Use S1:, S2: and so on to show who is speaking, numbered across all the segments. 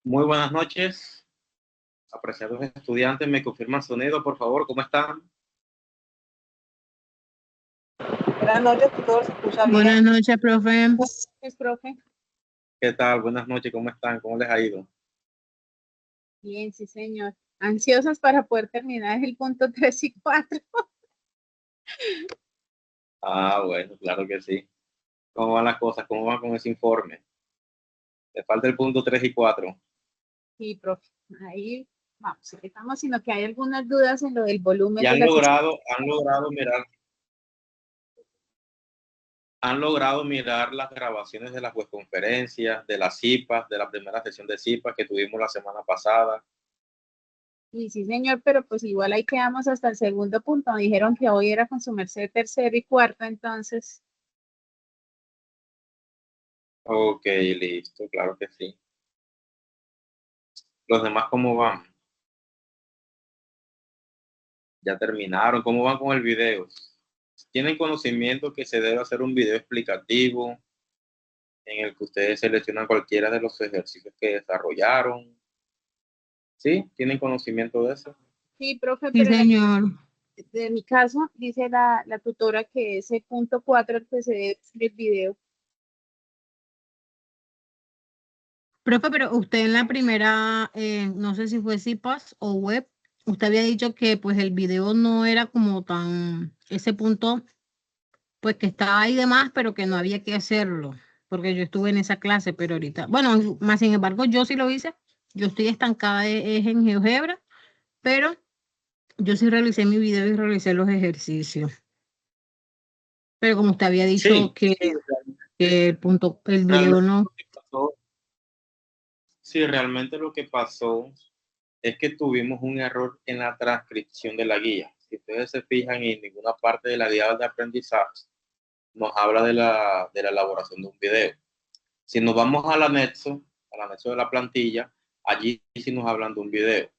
S1: Muy buenas noches, apreciados estudiantes. ¿Me confirman sonido, por favor? ¿Cómo están?
S2: Buenas noches, tutor, se escucha bien.
S3: Buenas noches, profe.
S2: Es profe.
S1: ¿Qué tal? Buenas noches, ¿cómo están? ¿Cómo les ha ido?
S2: Bien, sí, señor. Ansiosos para poder terminar el punto 3 y 4.
S1: Bueno, claro que sí. ¿Cómo van las cosas? ¿Cómo van con ese informe? Le falta el punto 3 y 4.
S2: Sí, profe. Ahí vamos, estamos, sino que hay algunas dudas en lo del volumen
S1: Y
S2: de las...
S1: han logrado mirar las grabaciones de las webconferencias, de las CIPAs, de la primera sesión de CIPAs que tuvimos la semana pasada.
S2: Y sí, señor, pero pues igual ahí quedamos hasta el segundo punto. Me dijeron que hoy era con su merced tercero y cuarto, entonces...
S1: Ok, listo, claro que sí. ¿Los demás cómo van? ¿Ya terminaron? ¿Cómo van con el video? ¿Tienen conocimiento que se debe hacer un video explicativo en el que ustedes seleccionan cualquiera de los ejercicios que desarrollaron? ¿Sí? ¿Tienen conocimiento de eso?
S2: Sí, profe,
S3: Sí,
S2: pero
S3: señor.
S2: de mi caso, dice la tutora que ese punto 4 el que se debe hacer el video.
S3: Profe, pero usted en la primera, no sé si fue CIPAS o web, usted había dicho que pues el video no era como tan, ese punto, pues que estaba ahí de más, pero que no había que hacerlo, porque yo estuve en esa clase, pero ahorita, bueno, más sin embargo, yo sí lo hice, yo estoy estancada es en GeoGebra, pero yo sí realicé mi video y realicé los ejercicios. Pero como usted había dicho
S1: Sí,
S3: que el punto, el video
S1: realmente
S3: no.
S1: lo que pasó, sí, realmente lo que pasó es que tuvimos un error en la transcripción de la guía. Si ustedes se fijan, en ninguna parte de la guía de aprendizaje nos habla de la elaboración de un video. Si nos vamos al anexo de la plantilla, allí sí nos hablan de un video.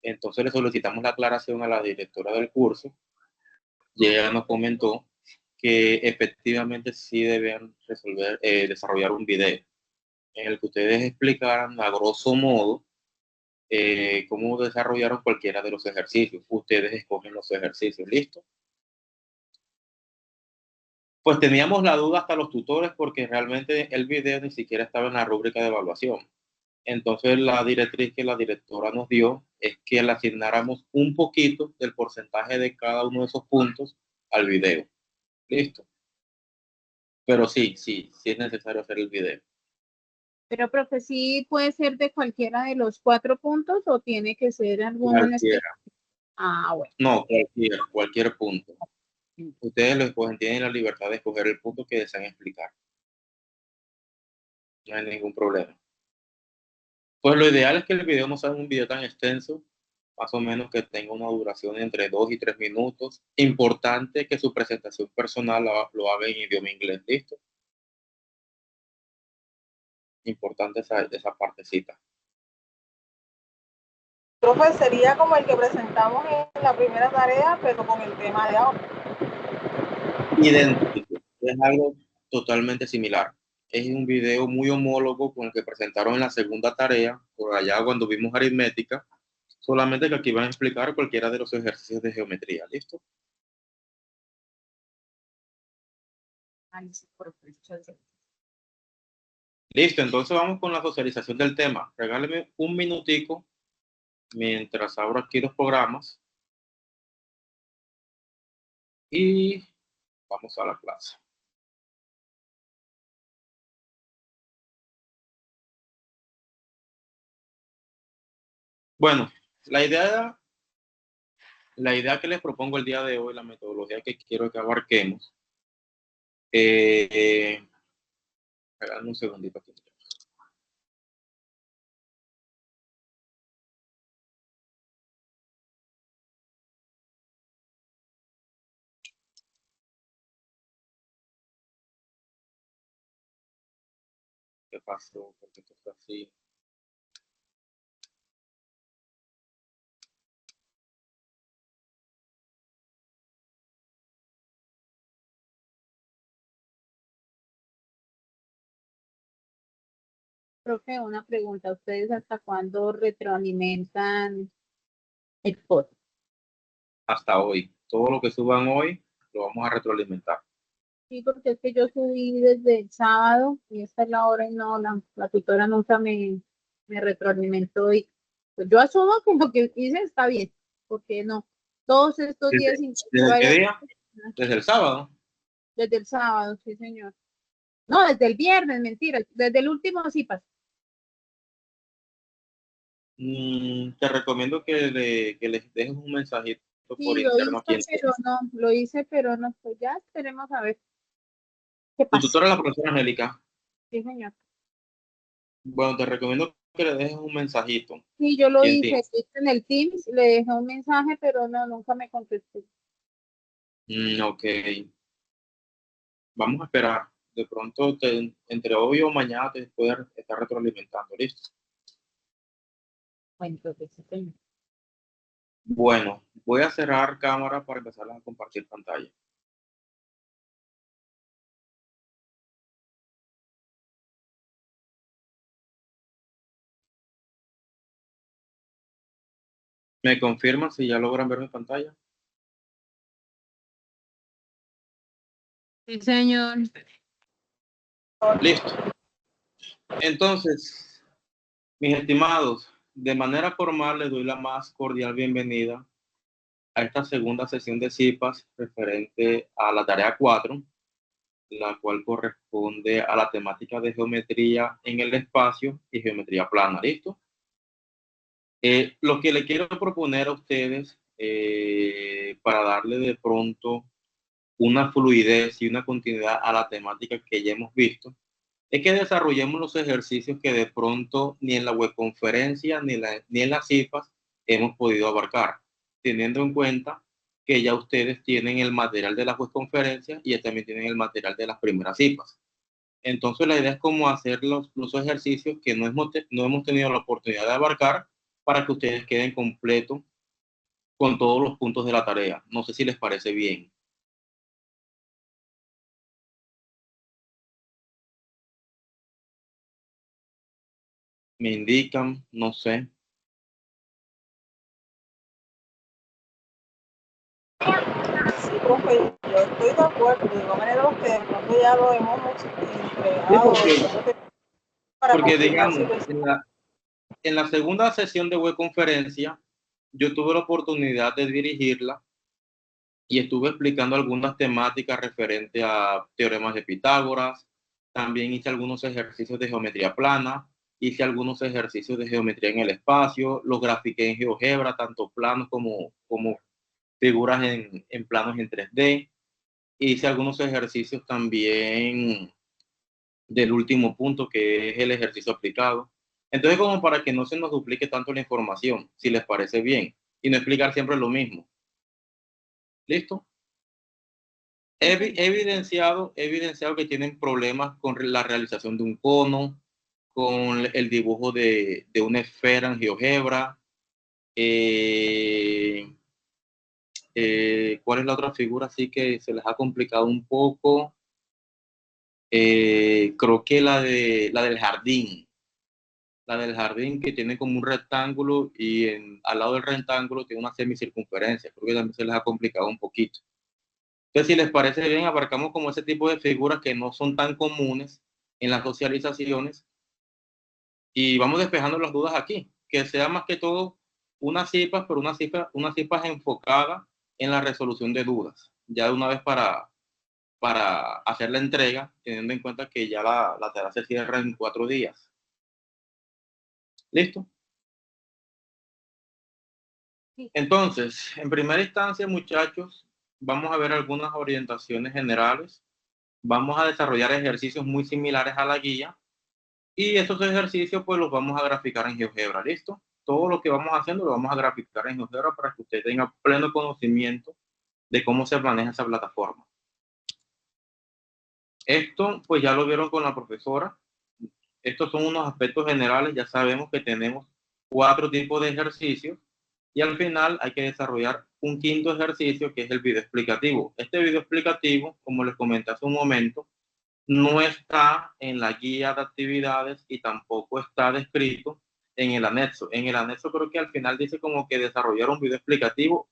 S1: Entonces le solicitamos la aclaración a la directora del curso y ella nos comentó que efectivamente sí deben desarrollar un video en el que ustedes explicaran a grosso modo cómo desarrollaron cualquiera de los ejercicios. Ustedes escogen los ejercicios, ¿listo? Pues teníamos la duda hasta los tutores porque realmente el video ni siquiera estaba en la rúbrica de evaluación. Entonces la directriz que la directora nos dio es que le asignáramos un poquito del porcentaje de cada uno de esos puntos al video. Listo. Pero sí es necesario hacer el video.
S2: Pero, profe, ¿sí puede ser de cualquiera de los 4 puntos o tiene que ser alguno en específico?
S1: Cualquiera.
S2: Ah, bueno.
S1: No, cualquier punto. Ustedes lo escogen, tienen la libertad de escoger el punto que desean explicar. No hay ningún problema. Pues lo ideal es que el video no sea un video tan extenso, más o menos que tenga una duración entre 2 y 3 minutos. Importante que su presentación personal lo haga en idioma inglés, ¿listo? Importante esa partecita.
S2: Profe, sería como el que presentamos en la primera tarea, pero con el tema de ahora.
S1: Idéntico, es algo totalmente similar. Es un video muy homólogo con el que presentaron en la segunda tarea, por allá cuando vimos aritmética, solamente que aquí van a explicar cualquiera de los ejercicios de geometría, ¿listo?
S2: Ay, sí, profe, muchas gracias.
S1: Listo, entonces vamos con la socialización del tema. Regáleme un minutico mientras abro aquí los programas y vamos a la clase. Bueno, la idea, la idea que les propongo el día de hoy, la metodología que quiero que abarquemos, eh, regálame un segundito aquí. ¿Qué pasó? ¿Por qué esto está así?
S2: Profe, una pregunta. ¿Ustedes hasta cuándo retroalimentan el pod?
S1: Hasta hoy. Todo lo que suban hoy lo vamos a retroalimentar.
S2: Sí, porque es que yo subí desde el sábado y esta es la hora y no, la tutora nunca me retroalimentó y pues yo asumo que lo que hice está bien, porque no, todos estos días
S1: ¿Desde qué
S2: varias
S1: día? Desde el sábado.
S2: desde el sábado, sí señor. No, desde el viernes, mentira, desde el último sí pasó.
S1: Te recomiendo que les dejes un mensajito por
S2: Sí,
S1: interno aquí en
S2: pero
S1: Teams.
S2: no, lo hice, pero no, pues ya esperemos a ver qué
S1: Tu
S2: pasa.
S1: tutora es la profesora Angélica.
S2: Sí, señor.
S1: Bueno, te recomiendo que le dejes un mensajito
S2: Sí, yo lo
S1: aquí en
S2: hice,
S1: Teams.
S2: en el Teams, le dejé un mensaje, pero no, nunca me contestó.
S1: Ok, vamos a esperar. De pronto, entre hoy o mañana te puede estar retroalimentando. ¿Listo?
S2: Bueno, pues sí, señor.
S1: Bueno, voy a cerrar cámara para empezar a compartir pantalla. ¿Me confirman si ya logran ver mi pantalla?
S3: Sí, señor.
S1: Listo. Entonces, mis estimados, de manera formal les doy la más cordial bienvenida a esta segunda sesión de CIPAS referente a la tarea 4, la cual corresponde a la temática de geometría en el espacio y geometría plana. ¿Listo? Lo que le quiero proponer a ustedes para darle de pronto una fluidez y una continuidad a la temática que ya hemos visto es que desarrollemos los ejercicios que de pronto ni en la webconferencia ni en las CIPAS hemos podido abarcar, teniendo en cuenta que ya ustedes tienen el material de la webconferencia y ya también tienen el material de las primeras CIPAS. Entonces la idea es cómo hacer los ejercicios que no hemos tenido la oportunidad de abarcar para que ustedes queden completos con todos los puntos de la tarea. No sé si les parece bien. Me indican, no sé.
S4: Sí, profe, yo estoy de acuerdo. De igual manera, los que de pronto ya lo hemos
S1: Sí,
S4: entregado para
S1: porque
S4: confirmar si
S1: digamos,
S4: lo hicimos.
S1: en la segunda sesión de webconferencia, yo tuve la oportunidad de dirigirla y estuve explicando algunas temáticas referentes a teoremas de Pitágoras. También hice algunos ejercicios de geometría plana, hice algunos ejercicios de geometría en el espacio, los grafiqué en GeoGebra, tanto planos como figuras en planos en 3D. Hice algunos ejercicios también del último punto, que es el ejercicio aplicado. Entonces, como para que no se nos duplique tanto la información, si les parece bien, y no explicar siempre lo mismo. ¿Listo? He evidenciado que tienen problemas con la realización de un cono, con el dibujo de una esfera en GeoGebra. ¿Cuál es la otra figura? Así que se les ha complicado un poco. Creo que la del jardín. La del jardín, que tiene como un rectángulo y al lado del rectángulo tiene una semicircunferencia. Creo que también se les ha complicado un poquito. Entonces, si les parece bien, abarcamos como ese tipo de figuras que no son tan comunes en las socializaciones y vamos despejando las dudas aquí. Que sea más que todo una CIPAS, pero una CIPAS enfocada en la resolución de dudas. Ya de una vez para hacer la entrega, teniendo en cuenta que ya la tarea se cierra en 4 días. ¿Listo? Entonces, en primera instancia, muchachos, vamos a ver algunas orientaciones generales. Vamos a desarrollar ejercicios muy similares a la guía y estos ejercicios pues los vamos a graficar en GeoGebra. ¿Listo? Todo lo que vamos haciendo lo vamos a graficar en GeoGebra para que usted tenga pleno conocimiento de cómo se maneja esa plataforma. Esto pues ya lo vieron con la profesora. Estos son unos aspectos generales. Ya sabemos que tenemos 4 tipos de ejercicios y al final hay que desarrollar un quinto ejercicio, que es el video explicativo. Este video explicativo, como les comenté hace un momento, no está en la guía de actividades y tampoco está descrito en el anexo. En el anexo creo que al final dice como que desarrollar un video explicativo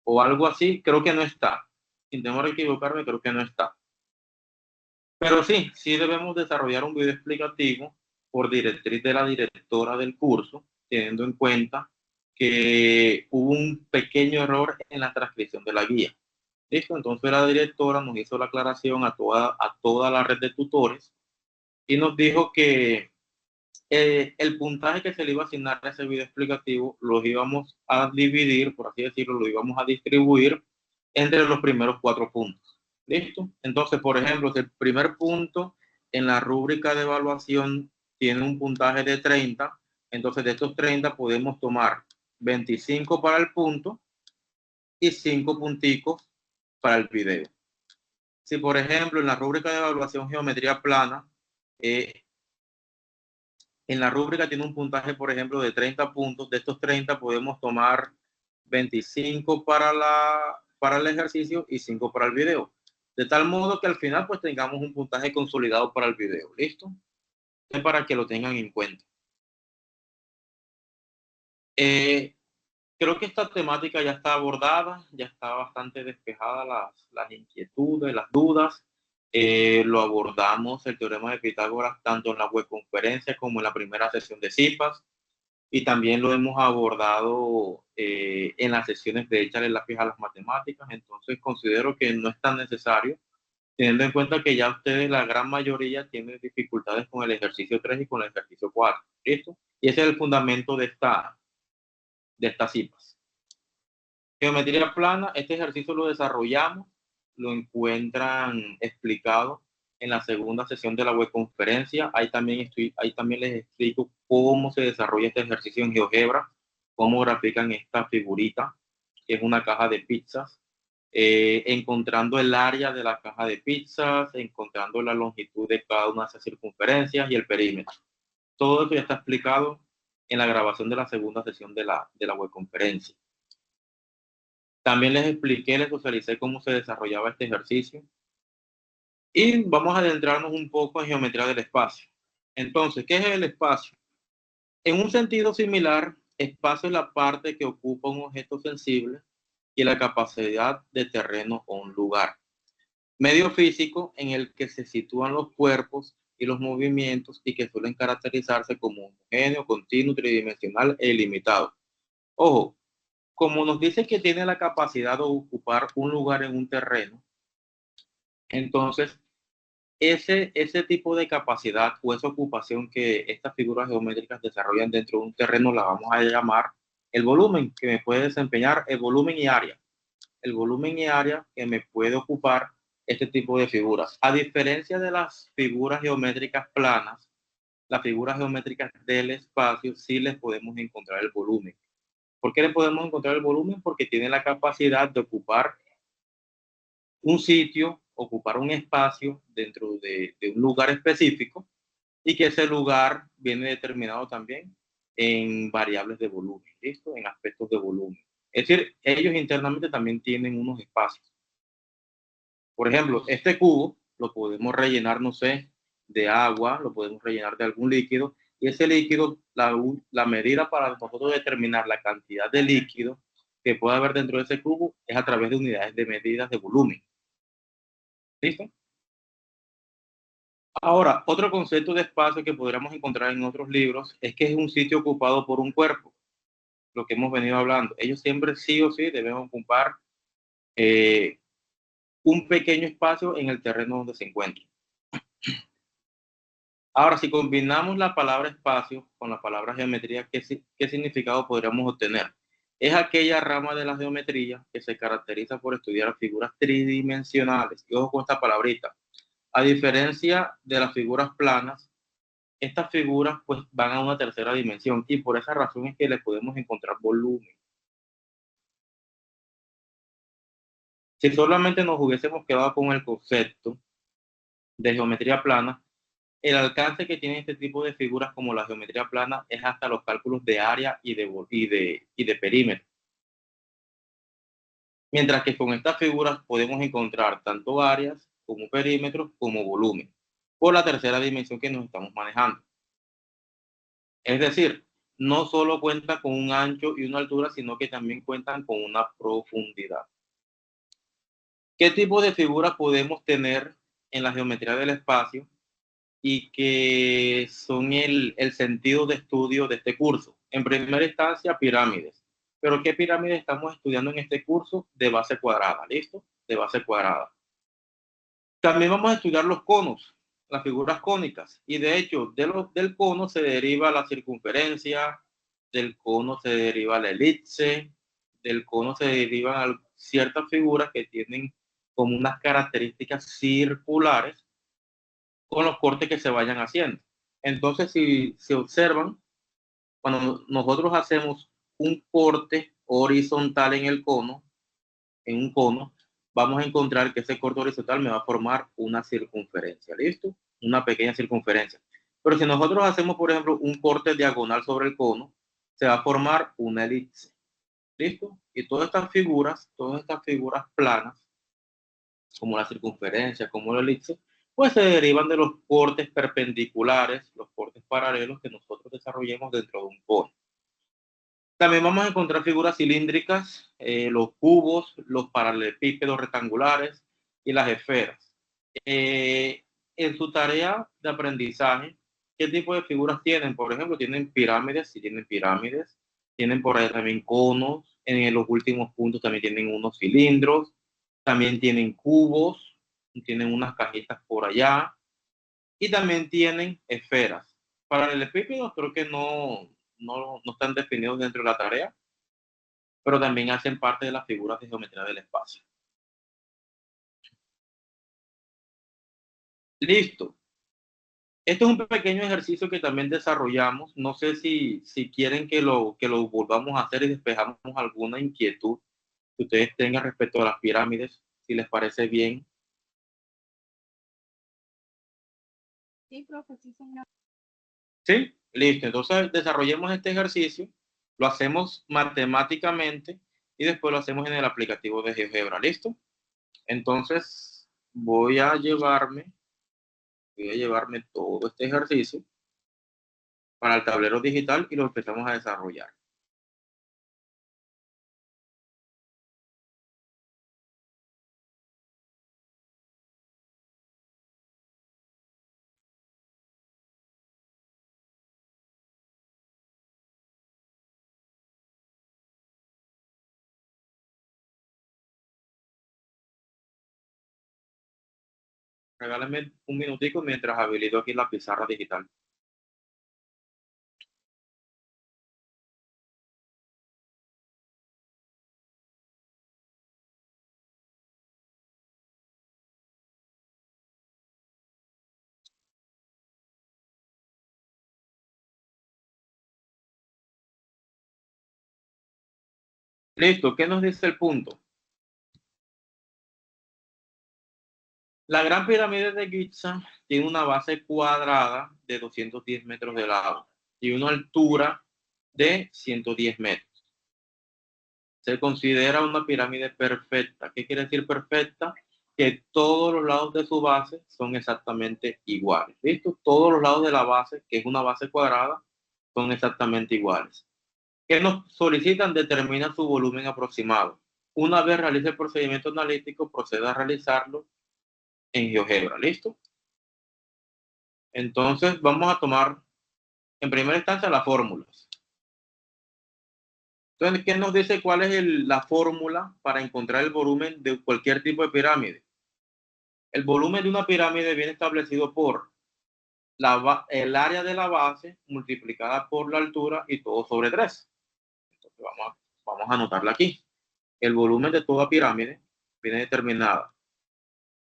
S1: o algo así, creo que no está. Sin temor a equivocarme, creo que no está. Pero sí, sí debemos desarrollar un video explicativo por directriz de la directora del curso, teniendo en cuenta que hubo un pequeño error en la transcripción de la guía. ¿Listo? Entonces la directora nos hizo la aclaración a toda la red de tutores y nos dijo que el puntaje que se le iba a asignar a ese video explicativo lo íbamos a dividir, por así decirlo, lo íbamos a distribuir entre los primeros 4 puntos. ¿Listo? Entonces, por ejemplo, si el primer punto en la rúbrica de evaluación tiene un puntaje de 30, entonces de estos 30 podemos tomar 25 para el punto y 5 punticos para el video. Si, por ejemplo, en la rúbrica de evaluación geometría plana, en la rúbrica tiene un puntaje, por ejemplo, de 30 puntos. De estos 30 podemos tomar 25 para el ejercicio y 5 para el video. De tal modo que al final pues tengamos un puntaje consolidado para el video. ¿Listo? Es para que lo tengan en cuenta. Creo que esta temática ya está abordada, ya está bastante despejada las inquietudes, las dudas. Lo abordamos el teorema de Pitágoras tanto en la webconferencia como en la primera sesión de CIPAS. Y también lo hemos abordado en las sesiones de Échale lápiz a las matemáticas. Entonces considero que no es tan necesario, teniendo en cuenta que ya ustedes, la gran mayoría, tienen dificultades con el ejercicio 3 y con el ejercicio 4. ¿Listo? Y ese es el fundamento de estas CIPAS. Geometría plana, este ejercicio lo desarrollamos, lo encuentran explicado en la segunda sesión de la webconferencia. Ahí también les explico cómo se desarrolla este ejercicio en GeoGebra, cómo grafican esta figurita, que es una caja de pizzas, encontrando el área de la caja de pizzas, encontrando la longitud de cada una de esas circunferencias y el perímetro. Todo eso ya está explicado en la grabación de la segunda sesión de la webconferencia. También les expliqué, les socialicé cómo se desarrollaba este ejercicio. Y vamos a adentrarnos un poco en geometría del espacio. Entonces, ¿qué es el espacio? En un sentido similar, espacio es la parte que ocupa un objeto sensible y la capacidad de terreno o un lugar. Medio físico en el que se sitúan los cuerpos y los movimientos y que suelen caracterizarse como homogéneo, continuo, tridimensional e ilimitado. Ojo, como nos dice que tiene la capacidad de ocupar un lugar en un terreno, entonces ese tipo de capacidad o esa ocupación que estas figuras geométricas desarrollan dentro de un terreno la vamos a llamar el volumen que me puede desempeñar, el volumen y área. El volumen y área que me puede ocupar este tipo de figuras. A diferencia de las figuras geométricas planas, las figuras geométricas del espacio sí les podemos encontrar el volumen. ¿Por qué le podemos encontrar el volumen? Porque tiene la capacidad de ocupar un sitio, ocupar un espacio dentro de un lugar específico y que ese lugar viene determinado también en variables de volumen, ¿listo? En aspectos de volumen. Es decir, ellos internamente también tienen unos espacios. Por ejemplo, este cubo lo podemos rellenar, no sé, de agua, lo podemos rellenar de algún líquido, y ese líquido, la medida para nosotros determinar la cantidad de líquido que puede haber dentro de ese cubo es a través de unidades de medidas de volumen. ¿Listo? Ahora, otro concepto de espacio que podríamos encontrar en otros libros es que es un sitio ocupado por un cuerpo, lo que hemos venido hablando. Ellos siempre sí o sí deben ocupar un pequeño espacio en el terreno donde se encuentran. Ahora, si combinamos la palabra espacio con la palabra geometría, ¿qué significado podríamos obtener? Es aquella rama de la geometría que se caracteriza por estudiar figuras tridimensionales. Y ojo con esta palabrita. A diferencia de las figuras planas, estas figuras pues van a una tercera dimensión y por esa razón es que le podemos encontrar volumen. Si solamente nos hubiésemos quedado con el concepto de geometría plana, el alcance que tiene este tipo de figuras como la geometría plana es hasta los cálculos de área y de perímetro. Mientras que con estas figuras podemos encontrar tanto áreas como perímetros como volumen. por la tercera dimensión que nos estamos manejando. Es decir, no solo cuentan con un ancho y una altura, sino que también cuentan con una profundidad. ¿Qué tipo de figuras podemos tener en la geometría del espacio y que son el sentido de estudio de este curso? En primera instancia, pirámides. ¿Pero qué pirámides estamos estudiando en este curso? De base cuadrada, ¿listo? De base cuadrada. También vamos a estudiar los conos, las figuras cónicas. Y de hecho, del cono se deriva la circunferencia, del cono se deriva la elipse, del cono se derivan ciertas figuras que tienen como unas características circulares con los cortes que se vayan haciendo. Entonces, si se observan, cuando nosotros hacemos un corte horizontal en el cono, en un cono, vamos a encontrar que ese corte horizontal me va a formar una circunferencia, ¿listo? Una pequeña circunferencia. Pero si nosotros hacemos, por ejemplo, un corte diagonal sobre el cono, se va a formar una elipse, ¿listo? Y todas estas figuras planas, como la circunferencia, como la elipse, pues se derivan de los cortes perpendiculares, los cortes paralelos que nosotros desarrollemos dentro de un cono. También vamos a encontrar figuras cilíndricas, los cubos, los paralelepípedos rectangulares y las esferas. En su tarea de aprendizaje, ¿qué tipo de figuras tienen? Por ejemplo, tienen pirámides, sí tienen pirámides, tienen por ahí también conos, en los últimos puntos también tienen unos cilindros, también tienen cubos, tienen unas cajitas por allá y también tienen esferas. Paralelepípedos creo que no están definidos dentro de la tarea, pero también hacen parte de las figuras de geometría del espacio. Listo. Este es un pequeño ejercicio que también desarrollamos. No sé si quieren que lo volvamos a hacer y despejamos alguna inquietud que ustedes tengan respecto a las pirámides, si les parece bien.
S2: Sí, profe, sí, señor.
S1: Sí, listo. Entonces desarrollemos este ejercicio, lo hacemos matemáticamente y después lo hacemos en el aplicativo de GeoGebra. ¿Listo? Entonces voy a llevarme todo este ejercicio para el tablero digital y lo empezamos a desarrollar. Regálenme un minutico mientras habilito aquí la pizarra digital. Listo, ¿qué nos dice el punto? La Gran Pirámide de Giza tiene una base cuadrada de 210 metros de lado y una altura de 110 metros. Se considera una pirámide perfecta. ¿Qué quiere decir perfecta? Que todos los lados de su base son exactamente iguales. ¿Listo? Todos los lados de la base, que es una base cuadrada, son exactamente iguales. ¿Qué nos solicitan? Determina su volumen aproximado. Una vez realice el procedimiento analítico, proceda a realizarlo en GeoGebra. ¿Listo? Entonces vamos a tomar en primera instancia las fórmulas. Entonces, ¿qué nos dice cuál es la fórmula para encontrar el volumen de cualquier tipo de pirámide? El volumen de una pirámide viene establecido por el área de la base multiplicada por la altura y todo sobre 3. Entonces vamos a anotarla aquí. El volumen de toda pirámide viene determinada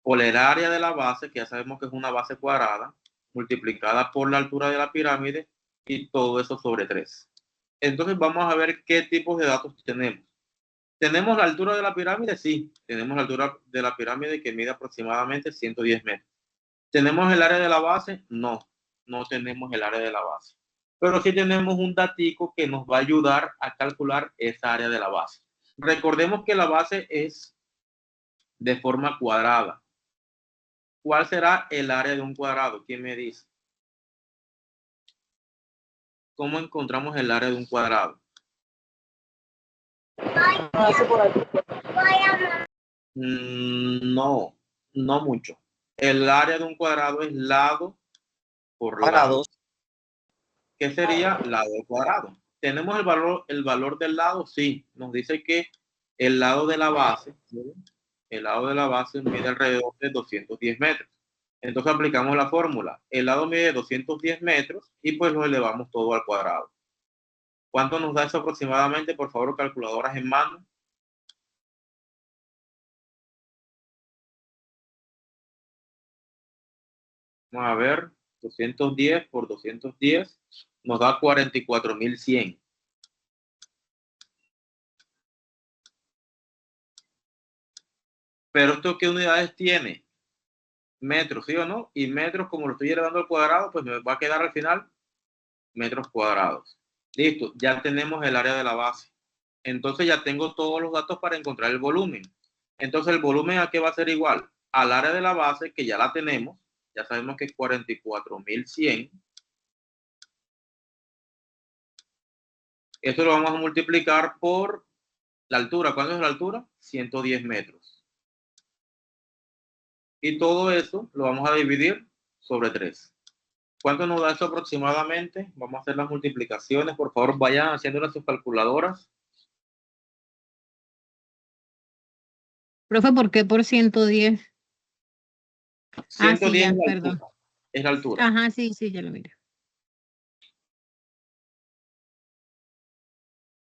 S1: por el área de la base, que ya sabemos que es una base cuadrada, multiplicada por la altura de la pirámide y todo eso sobre 3. Entonces vamos a ver qué tipos de datos tenemos. ¿Tenemos la altura de la pirámide? Sí, tenemos la altura de la pirámide que mide aproximadamente 110 metros. ¿Tenemos el área de la base? No, no tenemos el área de la base. Pero sí tenemos un datico que nos va a ayudar a calcular esa área de la base. Recordemos que la base es de forma cuadrada. ¿cuál será el área de un cuadrado? ¿Quién me dice? ¿Cómo encontramos el área de un cuadrado?
S4: Hace por aquí.
S1: No, no mucho. El área de un cuadrado es lado por lado. ¿Qué sería lado cuadrado? ¿Tenemos el valor del lado? Sí, nos dice que el lado de la base, el lado de la base mide alrededor de 210 metros. Entonces aplicamos la fórmula. El lado mide 210 metros y pues lo elevamos todo al cuadrado. ¿Cuánto nos da eso aproximadamente? Por favor, calculadoras en mano. Vamos a ver, 210 por 210 nos da 44.100. Pero ¿esto qué unidades tiene? Metros, ¿sí o no? Y metros, como lo estoy elevando al cuadrado, pues me va a quedar al final metros cuadrados. Listo, ya tenemos el área de la base. Entonces ya tengo todos los datos para encontrar el volumen. Entonces el volumen ¿a qué va a ser igual? Al área de la base, que ya la tenemos, ya sabemos que es 44.100. Esto lo vamos a multiplicar por la altura. ¿Cuánto es la altura? 110 metros. Y todo eso lo vamos a dividir sobre 3. ¿Cuánto nos da eso aproximadamente? Vamos a hacer las multiplicaciones. Por favor, vayan haciendo sus calculadoras.
S3: Profe, ¿por qué por 110?
S1: 110
S3: ya,
S1: es la
S3: perdón.
S1: altura. Es la altura.
S3: Ajá, sí, ya lo miro.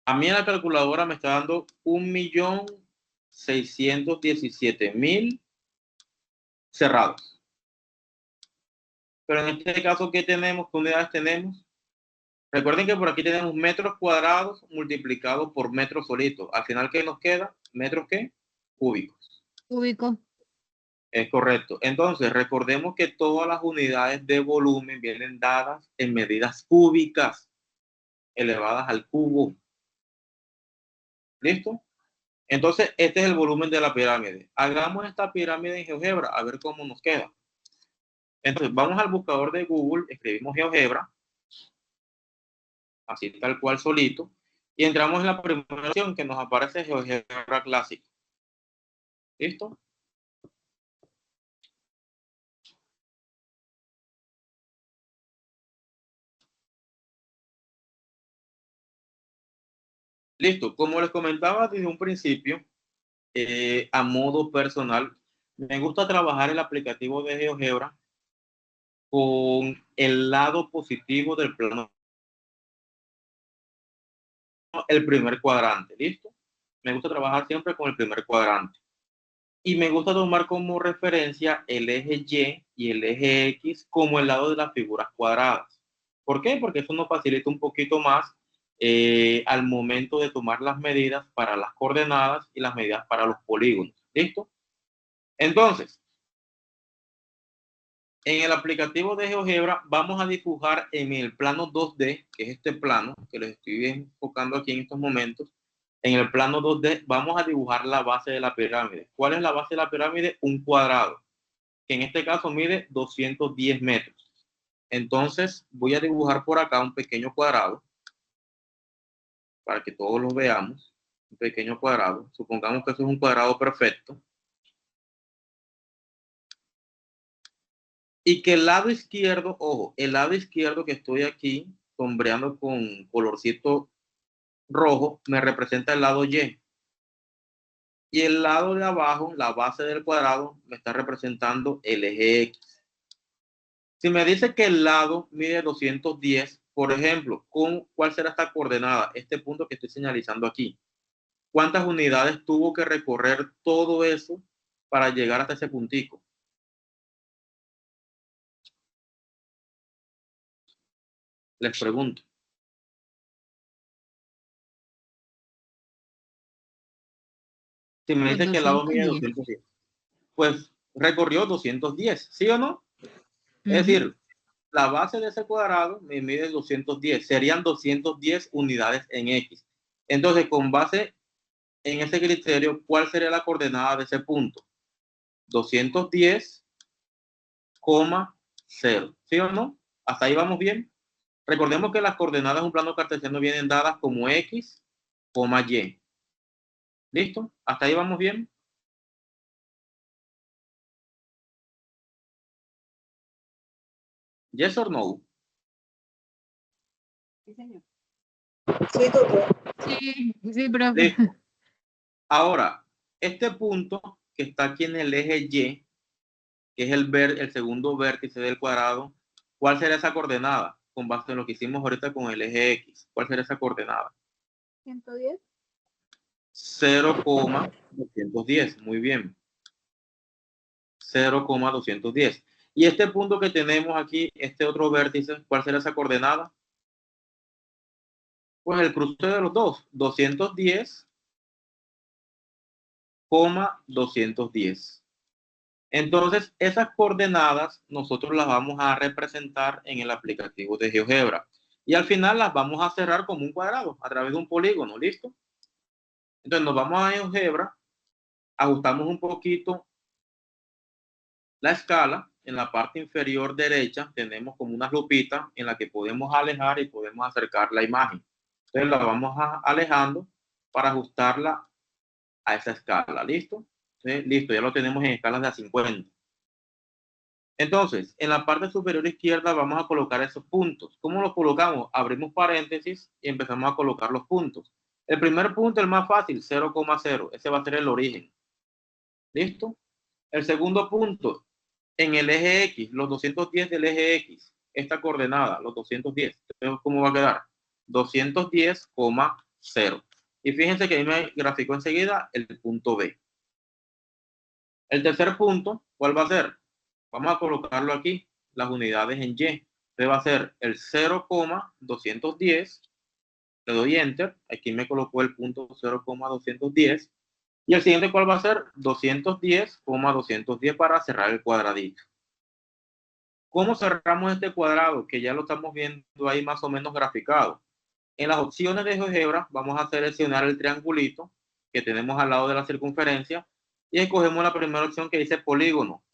S1: A mí en la calculadora me está dando 1.617.000 cerrados. Pero en este caso, ¿qué tenemos? ¿Qué unidades tenemos? Recuerden que por aquí tenemos metros cuadrados multiplicados por metros solitos. Al final, ¿qué nos queda? ¿Metros qué? Cúbicos.
S3: Cúbico.
S1: Es correcto. Entonces, recordemos que todas las unidades de volumen vienen dadas en medidas cúbicas, elevadas al cubo. ¿Listo? Entonces, este es el volumen de la pirámide. Hagamos esta pirámide en GeoGebra, a ver cómo nos queda. Entonces, vamos al buscador de Google, escribimos GeoGebra, así tal cual solito, y entramos en la primera opción que nos aparece GeoGebra clásico. ¿Listo? Listo. Como les comentaba desde un principio, a modo personal, me gusta trabajar el aplicativo de GeoGebra con el lado positivo del plano, el primer cuadrante, ¿listo? Me gusta trabajar siempre con el primer cuadrante. Y me gusta tomar como referencia el eje Y y el eje X como el lado de las figuras cuadradas. ¿Por qué? Porque eso nos facilita un poquito más al momento de tomar las medidas para las coordenadas y las medidas para los polígonos. ¿Listo? Entonces, en el aplicativo de GeoGebra vamos a dibujar en el plano 2D, que es este plano que les estoy enfocando aquí en estos momentos. En el plano 2D vamos a dibujar la base de la pirámide. ¿Cuál es la base de la pirámide? Un cuadrado, que en este caso mide 210 metros. Entonces voy a dibujar por acá un pequeño cuadrado para que todos lo veamos. Un pequeño cuadrado. Supongamos que eso es un cuadrado perfecto. Y que el lado izquierdo, ojo, el lado izquierdo que estoy aquí sombreando con colorcito rojo, me representa el lado Y. Y el lado de abajo, la base del cuadrado, me está representando el eje X. Si me dice que el lado mide 210, por ejemplo, ¿cuál será esta coordenada? Este punto que estoy señalizando aquí. ¿Cuántas unidades tuvo que recorrer todo eso para llegar hasta ese puntico? Les pregunto. Si me dice que el lado mide 210, pues recorrió 210, ¿sí o no? Es decir, la base de ese cuadrado me mide 210, serían 210 unidades en X. Entonces, con base en ese criterio, ¿cuál sería la coordenada de ese punto? 210 0. ¿Sí o no? ¿Hasta ahí vamos bien? Recordemos que las coordenadas de un plano cartesiano vienen dadas como X, Y. ¿Listo? ¿Hasta ahí vamos bien? Yes or no?
S2: Sí, señor.
S4: Sí, tutor.
S3: Sí, profe.
S1: Listo. Ahora, este punto que está aquí en el eje Y, que es el segundo vértice del cuadrado, ¿cuál será esa coordenada? Con base en lo que hicimos ahorita con el eje X. ¿Cuál será esa coordenada?
S2: 110.
S1: 0,210. Muy bien. 0,210. Y este punto que tenemos aquí, este otro vértice, ¿cuál será esa coordenada? Pues el cruce de los dos, 210,210. Entonces, esas coordenadas nosotros las vamos a representar en el aplicativo de GeoGebra. Y al final las vamos a cerrar como un cuadrado a través de un polígono, ¿listo? Entonces nos vamos a GeoGebra, ajustamos un poquito la escala. En la parte inferior derecha tenemos como unas lupitas en la que podemos alejar y podemos acercar la imagen. Entonces la vamos alejando para ajustarla a esa escala, ¿listo? Entonces, listo, ya lo tenemos en escalas de a 50. Entonces, en la parte superior izquierda vamos a colocar esos puntos. ¿Cómo los colocamos? Abrimos paréntesis y empezamos a colocar los puntos. El primer punto, el más fácil, 0,0. Ese va a ser el origen. ¿Listo? El segundo punto, en el eje X, los 210 del eje X, esta coordenada, los 210. Entonces, ¿cómo va a quedar? 210,0. Y fíjense que ahí me graficó enseguida el punto B. El tercer punto, ¿cuál va a ser? Vamos a colocarlo aquí, las unidades en Y. Entonces va a ser el 0,210. Le doy Enter. Aquí me colocó el punto 0,210. Y el siguiente, ¿cuál va a ser? 210,210 para cerrar el cuadradito. ¿Cómo cerramos este cuadrado? Que ya lo estamos viendo ahí más o menos graficado. En las opciones de GeoGebra vamos a seleccionar el triangulito que tenemos al lado de la circunferencia y escogemos la primera opción que dice polígono.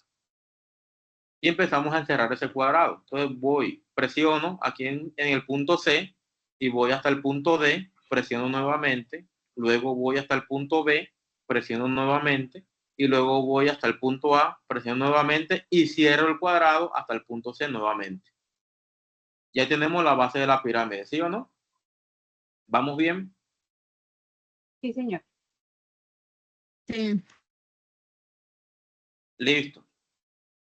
S1: Y empezamos a encerrar ese cuadrado. Entonces presiono aquí en el punto C y voy hasta el punto D, presiono nuevamente, luego voy hasta el punto B, presiono nuevamente y luego voy hasta el punto A, presiono nuevamente y cierro el cuadrado hasta el punto C nuevamente. Ya tenemos la base de la pirámide, ¿sí o no? ¿Vamos bien?
S2: Sí, señor.
S3: Sí.
S1: Listo.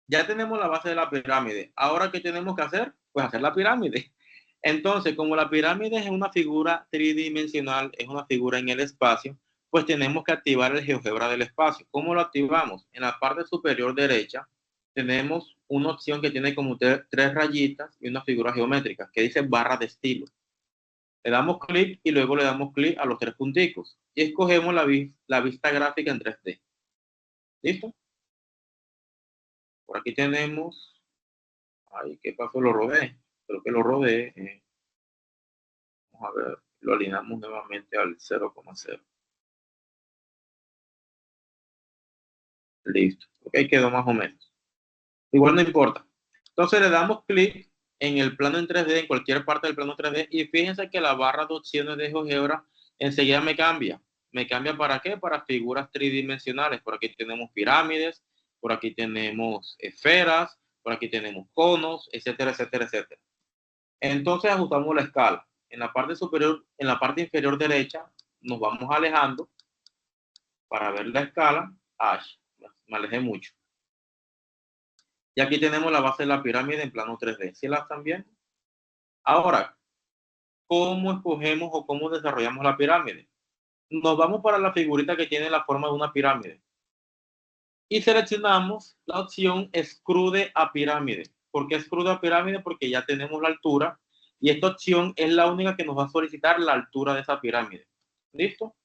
S1: Ya tenemos la base de la pirámide. Ahora, ¿qué tenemos que hacer? Pues hacer la pirámide. Entonces, como la pirámide es una figura tridimensional, es una figura en el espacio, pues tenemos que activar el GeoGebra del espacio. ¿Cómo lo activamos? En la parte superior derecha tenemos una opción que tiene como tres rayitas y una figura geométrica que dice barra de estilo. Le damos clic y luego le damos clic a los tres punticos y escogemos la vista gráfica en 3D. ¿Listo? Por aquí tenemos... Ay, ¿qué pasó? Lo rodé. Creo que lo rodé. Vamos a ver. Lo alineamos nuevamente al 0,0. Listo. Ok, quedó más o menos. Igual no importa. Entonces le damos clic en el plano en 3D, en cualquier parte del plano 3D, y fíjense que la barra de opciones de GeoGebra enseguida me cambia. ¿Me cambia para qué? Para figuras tridimensionales. Por aquí tenemos pirámides, por aquí tenemos esferas, por aquí tenemos conos, etcétera, etcétera, etcétera. Entonces ajustamos la escala. En la parte superior, en la parte inferior derecha, nos vamos alejando para ver la escala. Me alejé mucho. Y aquí tenemos la base de la pirámide en plano 3D. ¿Sí la están viendo? Ahora, ¿cómo escogemos o cómo desarrollamos la pirámide? Nos vamos para la figurita que tiene la forma de una pirámide. Y seleccionamos la opción Extrude a pirámide. ¿Por qué extrude a pirámide? Porque ya tenemos la altura y esta opción es la única que nos va a solicitar la altura de esa pirámide. ¿Listo?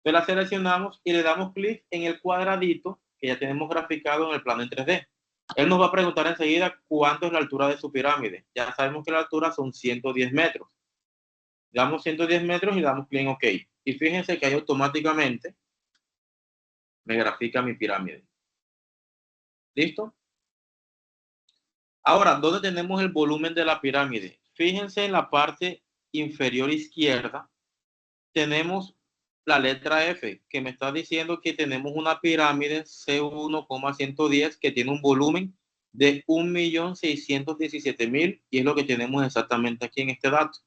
S1: Entonces la seleccionamos y le damos clic en el cuadradito que ya tenemos graficado en el plano en 3D. Él nos va a preguntar enseguida cuánto es la altura de su pirámide. Ya sabemos que la altura son 110 metros. Le damos 110 metros y damos clic en OK. Y fíjense que ahí automáticamente me grafica mi pirámide. ¿Listo? Ahora, ¿dónde tenemos el volumen de la pirámide? Fíjense en la parte inferior izquierda, tenemos la letra F, que me está diciendo que tenemos una pirámide C1,110 que tiene un volumen de 1.617.000 y es lo que tenemos exactamente aquí en este dato.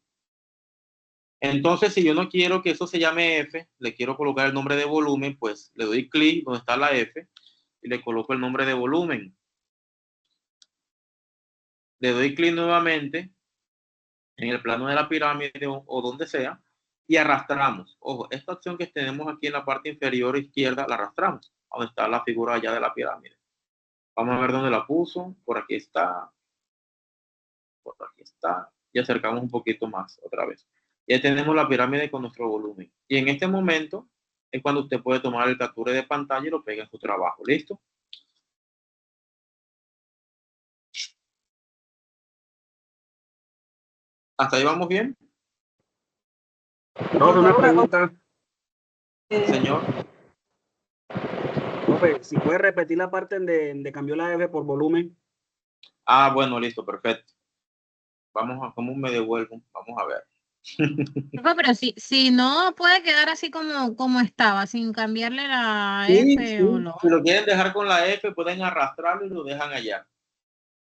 S1: Entonces, si yo no quiero que eso se llame F, le quiero colocar el nombre de volumen, pues le doy clic donde está la F y le coloco el nombre de volumen. Le doy clic nuevamente en el plano de la pirámide o donde sea y arrastramos. Ojo, esta opción que tenemos aquí en la parte inferior izquierda la arrastramos, donde está la figura allá de la pirámide. Vamos a ver dónde la puso. Por aquí está. Por aquí está. Y acercamos un poquito más otra vez. Ya tenemos la pirámide con nuestro volumen. Y en este momento es cuando usted puede tomar el capture de pantalla y lo pega en su trabajo. ¿Listo? ¿Hasta ahí vamos bien?
S5: No, una pregunta,
S1: Señor.
S5: profe, si puede repetir la parte donde cambió la F por volumen.
S1: Ah, bueno, listo, perfecto. Vamos a, ¿cómo me devuelvo? Vamos a ver.
S3: Pero si no puede quedar así como estaba, sin cambiarle la
S1: Sí,
S3: F
S1: sí.
S3: o lo...
S1: Si lo quieren dejar con la F, pueden arrastrarlo y lo dejan allá.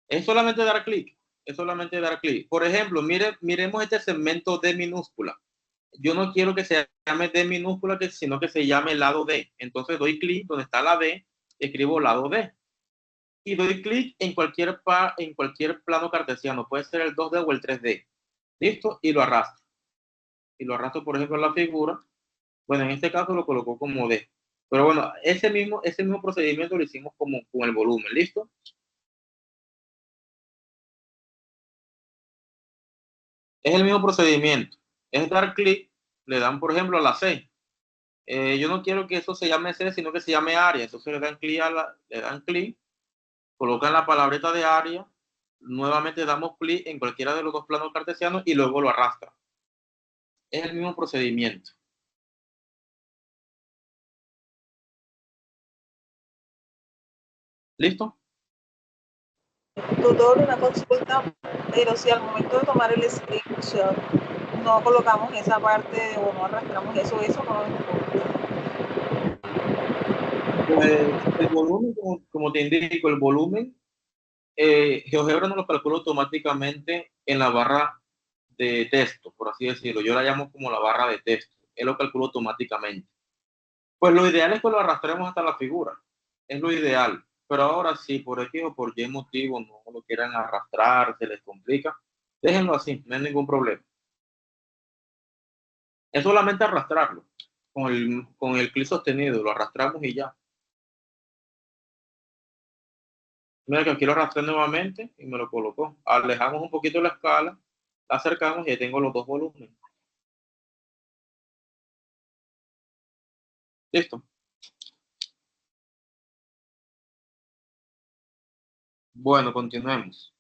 S1: Es solamente dar clic. Es solamente dar clic. Por ejemplo, miremos este segmento D minúscula. Yo no quiero que se llame D minúscula, sino que se llame lado D. Entonces doy clic donde está la D, escribo lado D. Y doy clic en cualquier plano cartesiano. Puede ser el 2D o el 3D. ¿Listo? Y lo arrastro. Y lo arrastro, por ejemplo, en la figura. Bueno, en este caso lo colocó como D. Pero bueno, ese mismo procedimiento lo hicimos como con el volumen. ¿Listo? Es el mismo procedimiento. Es dar clic, le dan, por ejemplo, a la C. Yo no quiero que eso se llame C, sino que se llame área. Entonces le dan clic, colocan la palabrita de área, nuevamente damos clic en cualquiera de los dos planos cartesianos y luego lo arrastra. Es el mismo procedimiento. ¿Listo?
S4: Tutor, una consulta, pero si al momento de tomar el screenshot no colocamos esa parte o no arrastramos eso no nos importa.
S1: Pues el volumen, como te indico, el volumen, GeoGebra nos lo calcula automáticamente en la barra de texto, por así decirlo. Yo la llamo como la barra de texto. Él lo calcula automáticamente. Pues lo ideal es que lo arrastremos hasta la figura. Es lo ideal. Pero ahora, si por X o por Y motivo no lo quieran arrastrar, se les complica, déjenlo así, no hay ningún problema. Es solamente arrastrarlo. Con el clic sostenido, lo arrastramos y ya. Mira que aquí lo arrastré nuevamente y me lo colocó. Alejamos un poquito la escala, la acercamos y ahí tengo los dos volúmenes. Listo. Bueno, continuemos.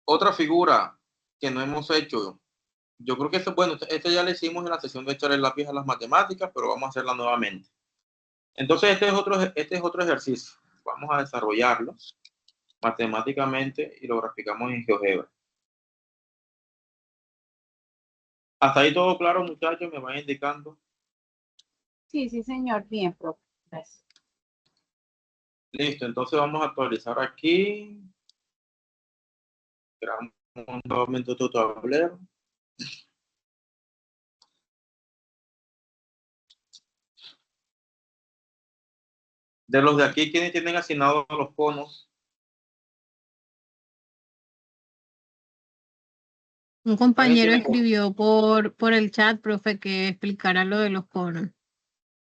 S1: Otra figura que no hemos hecho. Yo creo que esto, bueno, este ya le hicimos en la sesión de echar el lápiz a las matemáticas, pero vamos a hacerla nuevamente. Entonces, este es otro ejercicio. Vamos a desarrollarlo matemáticamente y lo graficamos en GeoGebra. Hasta ahí todo claro, muchachos, me van indicando.
S2: Sí, sí, señor. Bien, profe. Gracias.
S1: Listo, entonces vamos a actualizar aquí. Creamos nuevamente otro tablero. De los de aquí, ¿quiénes tienen asignados los conos?
S3: Un compañero
S1: tiene
S3: escribió por el chat, profe, que explicara lo de los conos.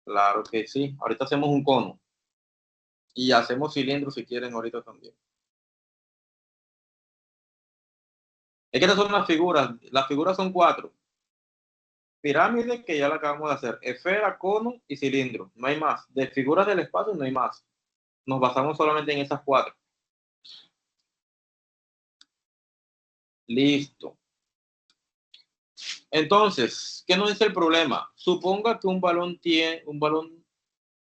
S1: Claro que sí. Ahorita hacemos un cono. Y hacemos cilindros si quieren ahorita también. Es que estas son las figuras. Las figuras son 4. Pirámide, que ya la acabamos de hacer. Esfera, cono y cilindro. No hay más. De figuras del espacio no hay más. Nos basamos solamente en esas 4. Listo. Entonces, ¿qué nos dice el problema? Suponga que un balón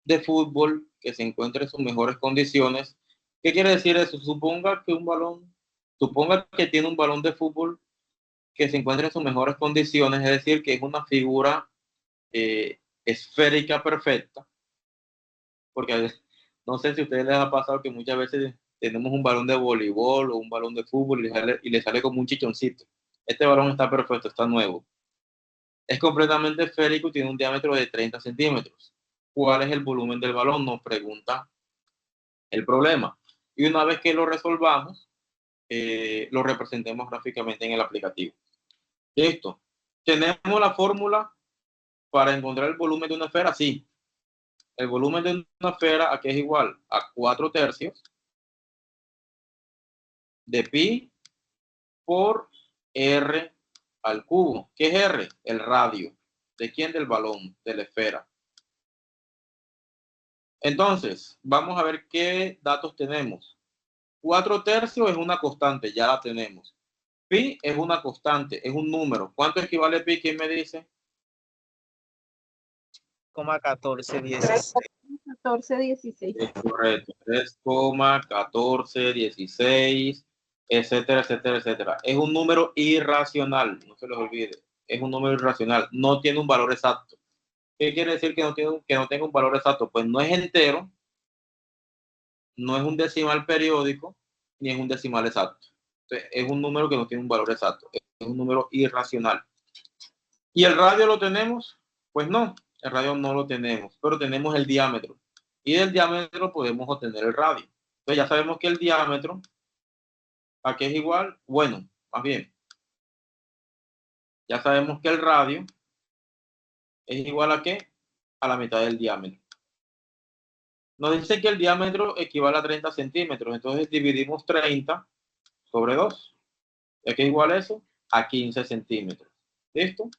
S1: de fútbol que se encuentre en sus mejores condiciones ¿Qué quiere decir eso? Suponga que tiene un balón de fútbol que se encuentra en sus mejores condiciones, es decir, que es una figura esférica perfecta, porque no sé si a ustedes les ha pasado que muchas veces tenemos un balón de voleibol o un balón de fútbol y le sale como un chichoncito. Este balón está perfecto, está nuevo. Es completamente esférico y tiene un diámetro de 30 centímetros. ¿Cuál es el volumen del balón? Nos pregunta el problema. Y una vez que lo resolvamos, lo representemos gráficamente en el aplicativo. Listo. ¿Tenemos la fórmula para encontrar el volumen de una esfera? Sí. El volumen de una esfera aquí es igual a 4/3 de pi por r al cubo. ¿Qué es r? El radio. ¿De quién? Del balón, de la esfera. Entonces, vamos a ver qué datos tenemos. 4/3 es una constante, ya la tenemos. Pi es una constante, es un número. ¿Cuánto equivale pi? ¿Quién me dice?
S6: 3,1416.
S2: 14, 16.
S1: Es correcto. 3,1416, etcétera, etcétera, etcétera. Es un número irracional, no se les olvide. Es un número irracional, no tiene un valor exacto. ¿Qué quiere decir que no tenga un valor exacto? Pues no es entero, no es un decimal periódico, ni es un decimal exacto. Entonces, es un número que no tiene un valor exacto, es un número irracional. ¿Y el radio lo tenemos? Pues no, el radio no lo tenemos, pero tenemos el diámetro. Y del diámetro podemos obtener el radio. Entonces ya sabemos que el diámetro, ¿a qué es igual? Bueno, más bien, ya sabemos que el radio es igual ¿a qué? A la mitad del diámetro. Nos dice que el diámetro equivale a 30 centímetros, entonces dividimos 30 sobre 2. ¿A qué es igual eso? A 15 centímetros. ¿Listo?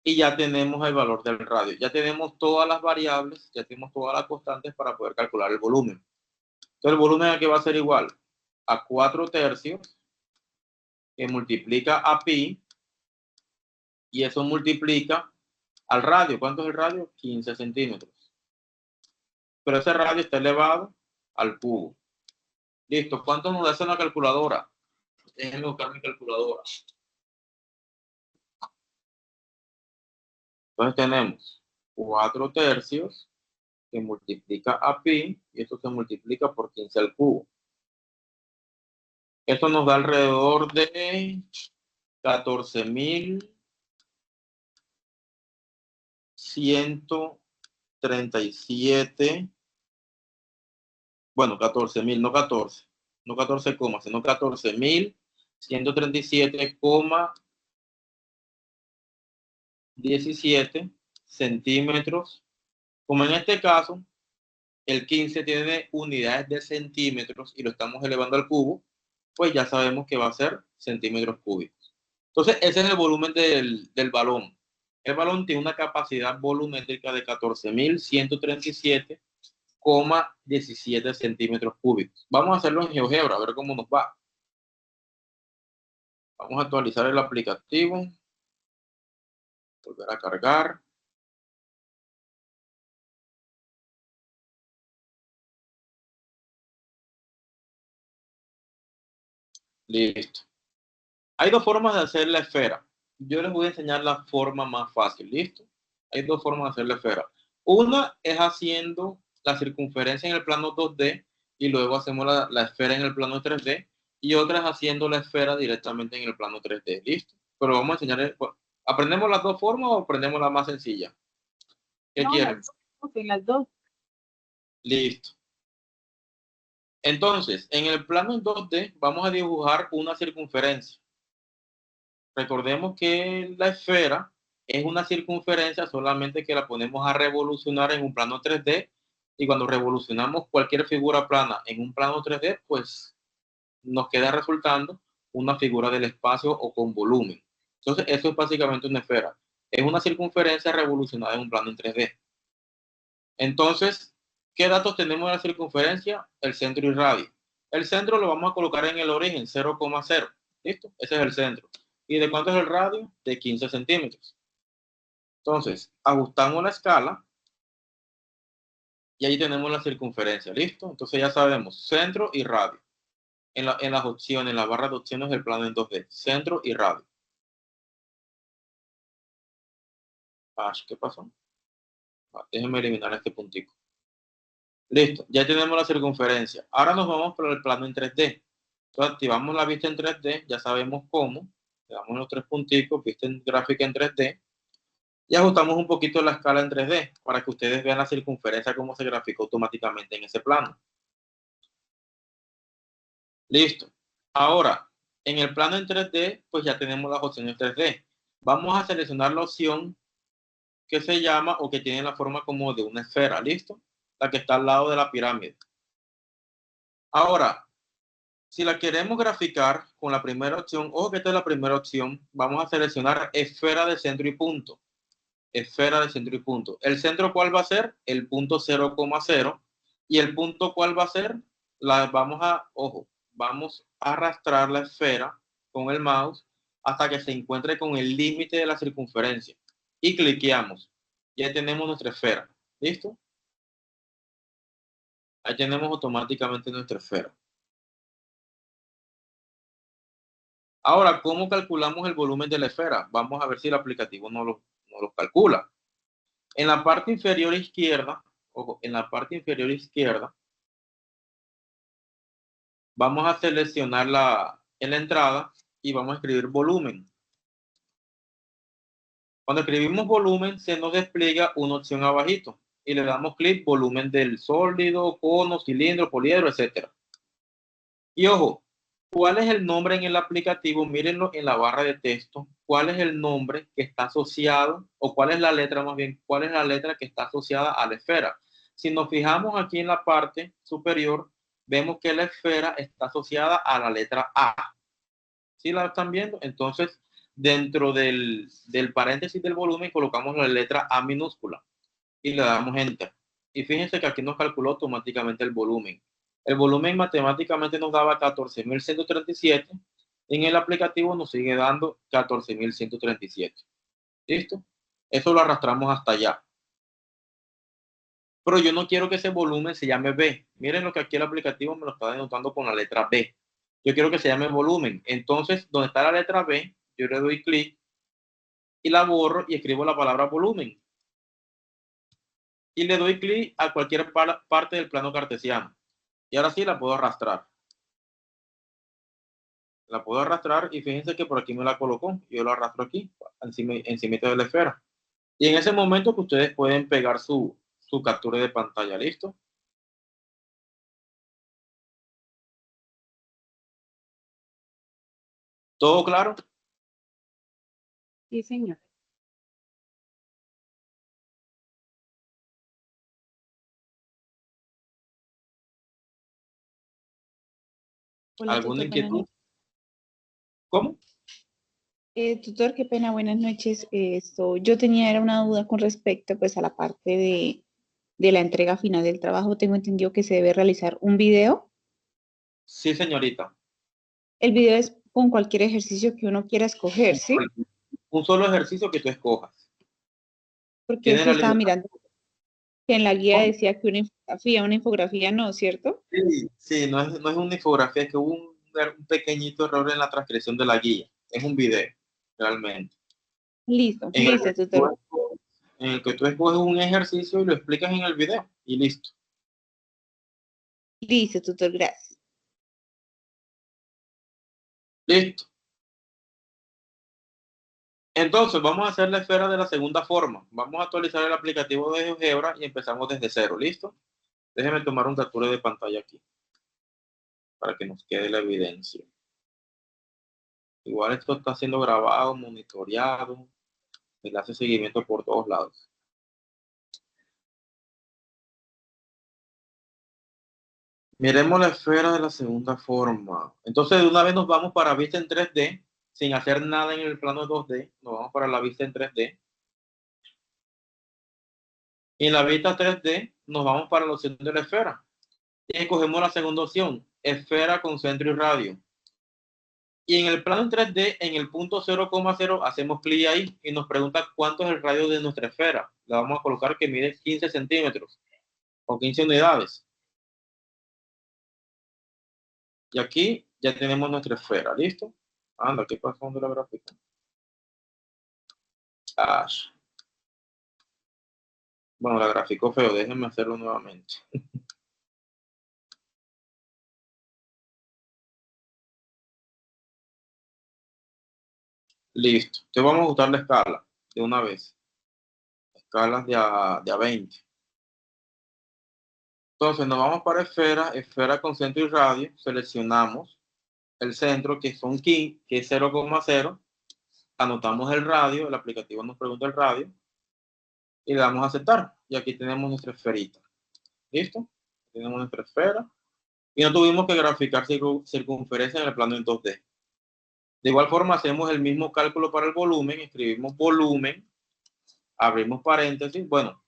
S1: Y ya tenemos el valor del radio. Ya tenemos todas las variables, ya tenemos todas las constantes para poder calcular el volumen. Entonces el volumen aquí va a ser igual a 4/3 que multiplica a pi y eso multiplica al radio. ¿Cuánto es el radio? 15 centímetros. Pero ese radio está elevado al cubo. Listo. ¿Cuánto nos da una calculadora? Déjenme buscar mi calculadora. Entonces tenemos 4/3 que multiplica a pi y esto se multiplica por 15 al cubo. Esto nos da alrededor de 14.137. Bueno, 14.000, no 14. No 14, sino 14.137,17 centímetros. Como en este caso, el 15 tiene unidades de centímetros y lo estamos elevando al cubo, pues ya sabemos que va a ser centímetros cúbicos. Entonces, ese es el volumen del balón. El balón tiene una capacidad volumétrica de 14.137,17 centímetros cúbicos. Vamos a hacerlo en GeoGebra, a ver cómo nos va. Vamos a actualizar el aplicativo. Volver a cargar. Listo. Hay dos formas de hacer la esfera. Yo les voy a enseñar la forma más fácil. ¿Listo? Hay dos formas de hacer la esfera. Una es haciendo la circunferencia en el plano 2D y luego hacemos la esfera en el plano 3D. Y otra es haciendo la esfera directamente en el plano 3D. ¿Listo? Pero vamos a enseñar. ¿Aprendemos las dos formas o aprendemos la más sencilla? ¿Qué quieren?
S2: Las dos.
S1: Listo. Entonces, en el plano 2D vamos a dibujar una circunferencia. Recordemos que la esfera es una circunferencia, solamente que la ponemos a revolucionar en un plano 3D y cuando revolucionamos cualquier figura plana en un plano 3D, pues nos queda resultando una figura del espacio o con volumen. Entonces, eso es básicamente una esfera. Es una circunferencia revolucionada en un plano en 3D. Entonces, ¿qué datos tenemos de la circunferencia? El centro y radio. El centro lo vamos a colocar en el origen, 0,0. ¿Listo? Ese es el centro. ¿Y de cuánto es el radio? De 15 centímetros. Entonces, ajustamos la escala Y ahí tenemos la circunferencia, ¿listo? Entonces ya sabemos, centro y radio. En las opciones, en la barra de opciones del plano en 2D, centro y radio. ¿Qué pasó? Déjenme eliminar este puntico. Listo, ya tenemos la circunferencia. Ahora nos vamos por el plano en 3D. Entonces activamos la vista en 3D, ya sabemos cómo. Le damos los 3 punticos, vista en gráfica en 3D. Y ajustamos un poquito la escala en 3D para que ustedes vean la circunferencia cómo se grafica automáticamente en ese plano. Listo. Ahora, en el plano en 3D, pues ya tenemos las opciones 3D. Vamos a seleccionar la opción que se llama o que tiene la forma como de una esfera, ¿listo? La que está al lado de la pirámide. Ahora, si la queremos graficar con la primera opción, ojo que esta es la primera opción, vamos a seleccionar esfera de centro y punto. Esfera de centro y punto. ¿El centro cuál va a ser? El punto 0,0. ¿Y el punto cuál va a ser? Vamos a arrastrar la esfera con el mouse hasta que se encuentre con el límite de la circunferencia. Y cliqueamos. Ya tenemos nuestra esfera. ¿Listo? Ahí tenemos automáticamente nuestra esfera. Ahora, ¿cómo calculamos el volumen de la esfera? Vamos a ver si el aplicativo no lo calcula. En la parte inferior izquierda, ojo, en la parte inferior izquierda, vamos a seleccionar en la entrada y vamos a escribir volumen. Cuando escribimos volumen, se nos despliega una opción abajito y le damos clic volumen del sólido, cono, cilindro, poliedro, etc. Y ojo, ¿cuál es el nombre en el aplicativo? Mírenlo en la barra de texto. ¿Cuál es el nombre que está asociado, o cuál es la letra más bien, cuál es la letra que está asociada a la esfera? Si nos fijamos aquí en la parte superior, vemos que la esfera está asociada a la letra A. ¿Sí la están viendo? Entonces, dentro del paréntesis del volumen, colocamos la letra A minúscula y le damos Enter. Y fíjense que aquí nos calculó automáticamente el volumen. El volumen matemáticamente nos daba 14.137. En el aplicativo nos sigue dando 14.137. ¿Listo? Eso lo arrastramos hasta allá. Pero yo no quiero que ese volumen se llame B. Miren lo que aquí el aplicativo me lo está denotando con la letra B. Yo quiero que se llame volumen. Entonces, donde está la letra B, yo le doy clic y la borro y escribo la palabra volumen. Y le doy clic a cualquier parte del plano cartesiano. Y ahora sí la puedo arrastrar. La puedo arrastrar y fíjense que por aquí me la colocó. Yo lo arrastro aquí, encima de la esfera. Y en ese momento que ustedes pueden pegar su captura de pantalla. ¿Listo? ¿Todo claro?
S2: Sí, señor.
S7: Hola,
S1: ¿Alguna
S7: tutor, buenas
S1: inquietud?
S7: noches.
S1: ¿Cómo?
S7: Tutor, qué pena, buenas noches. Yo tenía era una duda con respecto pues a la parte de la entrega final del trabajo. Tengo entendido que se debe realizar un video.
S1: Sí, señorita.
S7: El video es con cualquier ejercicio que uno quiera escoger, ¿sí?
S1: Un solo ejercicio que tú escojas.
S7: Porque
S1: Tiene
S7: sí
S1: la
S7: estaba
S1: libertad.
S7: mirando que en la guía
S1: ¿Cómo?
S7: decía que una infografía no, ¿cierto?
S1: Sí, no es una infografía, es que hubo un pequeñito error en la transcripción de la guía. Es un video, realmente.
S7: Listo,
S1: En el
S7: listo, tutor.
S1: que tú escoges un ejercicio y lo explicas en el video y listo.
S7: Listo, tutor, gracias.
S1: Listo. Entonces, vamos a hacer la esfera de la segunda forma. Vamos a actualizar el aplicativo de GeoGebra y empezamos desde cero. ¿Listo? Déjenme tomar un captura de pantalla aquí para que nos quede la evidencia. Igual esto está siendo grabado, monitoreado. Y le hace seguimiento por todos lados. Miremos la esfera de la segunda forma. Entonces, de una vez nos vamos para vista en 3D, sin hacer nada en el plano 2D. Nos vamos para la vista en 3D. Y en la vista 3D, nos vamos para la opción de la esfera. Y escogemos la segunda opción, esfera con centro y radio. Y en el plano en 3D, en el punto 0,0, hacemos clic ahí y nos pregunta cuánto es el radio de nuestra esfera. Le vamos a colocar que mide 15 centímetros. o 15 unidades. Y aquí ya tenemos nuestra esfera, ¿listo? Anda, ¿qué pasó con la gráfica? Bueno, la graficó feo, déjenme hacerlo nuevamente. Listo. Entonces vamos a ajustar la escala de una vez. Escalas de a 20. Entonces nos vamos para esfera, esfera con centro y radio. Seleccionamos el centro, que son 15, que es 0,0. Anotamos el radio, el aplicativo nos pregunta el radio. Y le damos a aceptar. Y aquí tenemos nuestra esferita. ¿Listo? Tenemos nuestra esfera. Y no tuvimos que graficar circunferencia en el plano en 2D. De igual forma, hacemos el mismo cálculo para el volumen. Escribimos volumen, abrimos paréntesis. Bueno,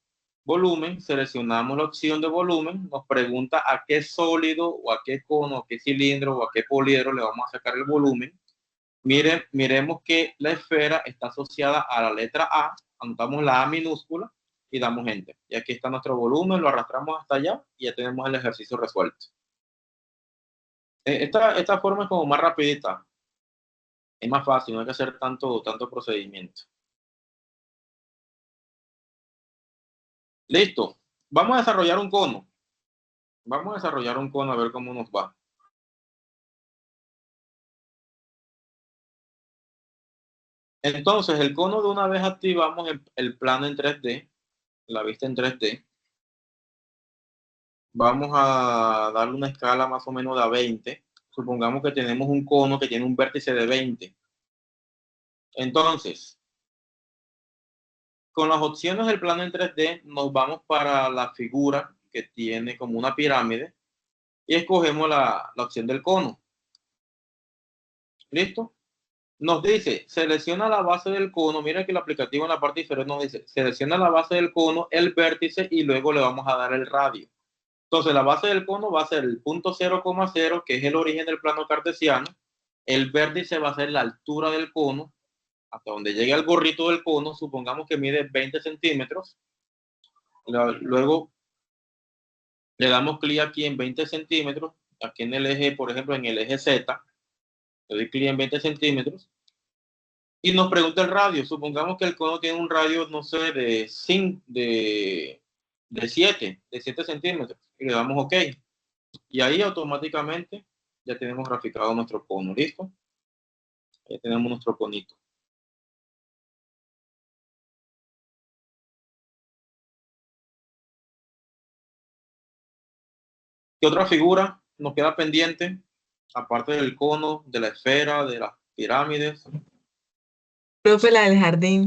S1: volumen, seleccionamos la opción de volumen. Nos pregunta a qué sólido o a qué cono, a qué cilindro o a qué poliedro le vamos a sacar el volumen. Miremos que la esfera está asociada a la letra A. Anotamos la A minúscula y damos Enter. Y aquí está nuestro volumen, lo arrastramos hasta allá y ya tenemos el ejercicio resuelto. Esta forma es como más rapidita. Es más fácil, no hay que hacer tanto procedimiento. Listo. Vamos a desarrollar un cono. Vamos a desarrollar un cono a ver cómo nos va. Entonces, el cono de una vez activamos el plano en 3D, la vista en 3D. Vamos a darle una escala más o menos de a 20. Supongamos que tenemos un cono que tiene un vértice de 20. Entonces, con las opciones del plano en 3D, nos vamos para la figura que tiene como una pirámide y escogemos la opción del cono. ¿Listo? Nos dice, selecciona la base del cono. Mira que el aplicativo en la parte inferior nos dice, selecciona la base del cono, el vértice y luego le vamos a dar el radio. Entonces, la base del cono va a ser el punto 0,0, que es el origen del plano cartesiano. El vértice va a ser la altura del cono, hasta donde llegue el gorrito del cono. Supongamos que mide 20 centímetros. Luego, le damos clic aquí en 20 centímetros. Aquí en el eje, por ejemplo, en el eje Z. Le doy clic en 20 centímetros. Y nos pregunta el radio. Supongamos que el cono tiene un radio, no sé, de 7 centímetros. Y le damos OK. Y ahí automáticamente ya tenemos graficado nuestro cono. ¿Listo? Ya tenemos nuestro conito. ¿Qué otra figura nos queda pendiente? Aparte del cono, de la esfera, de las pirámides.
S8: Profe, la del jardín.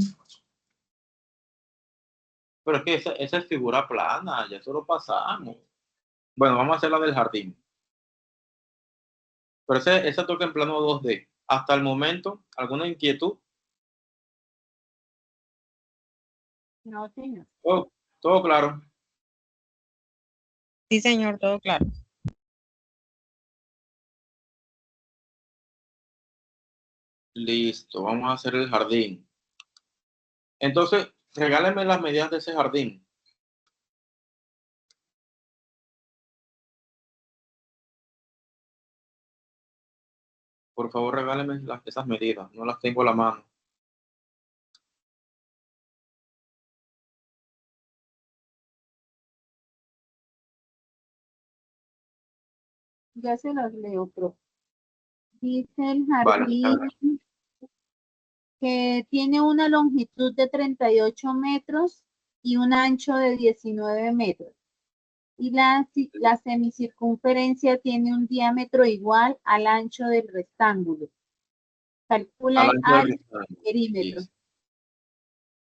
S1: Pero es que esa es figura plana, ya eso lo pasamos. Bueno, vamos a hacer la del jardín. Pero esa toca en plano 2D. Hasta el momento, ¿alguna inquietud?
S2: No, señor.
S1: Todo claro.
S3: Sí, señor, todo claro.
S1: Listo, vamos a hacer el jardín. Entonces, regálenme las medidas de ese jardín. Por favor, regálenme esas medidas. No las tengo a la mano.
S2: Ya se las leo, profe. Dice el
S1: Vale,
S2: jardín que tiene una longitud de 38 metros y un ancho de 19 metros. Y la semicircunferencia tiene un diámetro igual al ancho del rectángulo. Calcula el área del perímetro.
S1: Sí.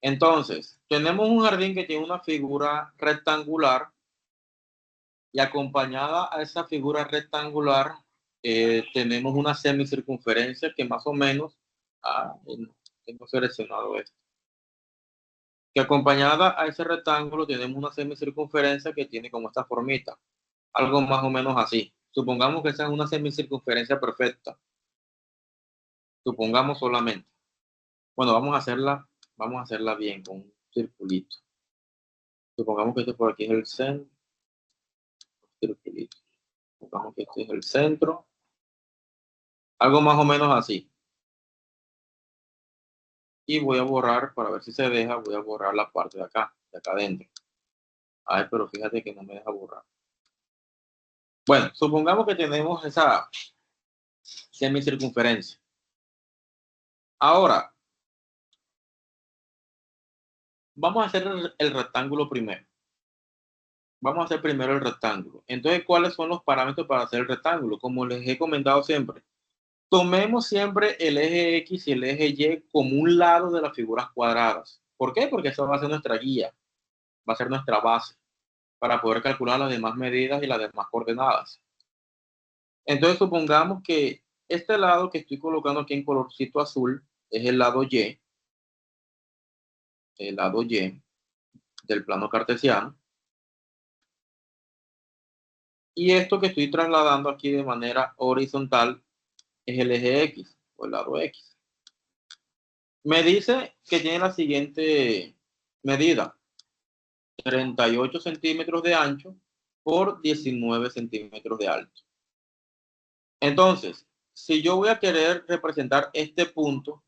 S1: Entonces, tenemos un jardín que tiene una figura rectangular y acompañada a esa figura rectangular tenemos una semicircunferencia que más o menos, tengo seleccionado esto, que acompañada a ese rectángulo tenemos una semicircunferencia que tiene como esta formita, algo más o menos así. Supongamos que esa es una semicircunferencia perfecta. Supongamos solamente. Bueno, vamos a hacerla bien con un circulito. Supongamos que este por aquí es el centro. circulito. Supongamos que este es el centro. Algo más o menos así. Y voy a borrar, para ver si se deja, voy a borrar la parte de acá adentro. Ay, pero fíjate que no me deja borrar. Bueno, supongamos que tenemos esa semicircunferencia. Ahora, vamos a hacer el rectángulo primero. Vamos a hacer primero el rectángulo. Entonces, ¿cuáles son los parámetros para hacer el rectángulo? Como les he comentado siempre, tomemos siempre el eje X y el eje Y como un lado de las figuras cuadradas. ¿Por qué? Porque eso va a ser nuestra guía, va a ser nuestra base para poder calcular las demás medidas y las demás coordenadas. Entonces, supongamos que este lado que estoy colocando aquí en colorcito azul es el lado Y del plano cartesiano. Y esto que estoy trasladando aquí de manera horizontal es el eje X o el lado X. Me dice que tiene la siguiente medida: 38 centímetros de ancho por 19 centímetros de alto. Entonces, si yo voy a querer representar este punto,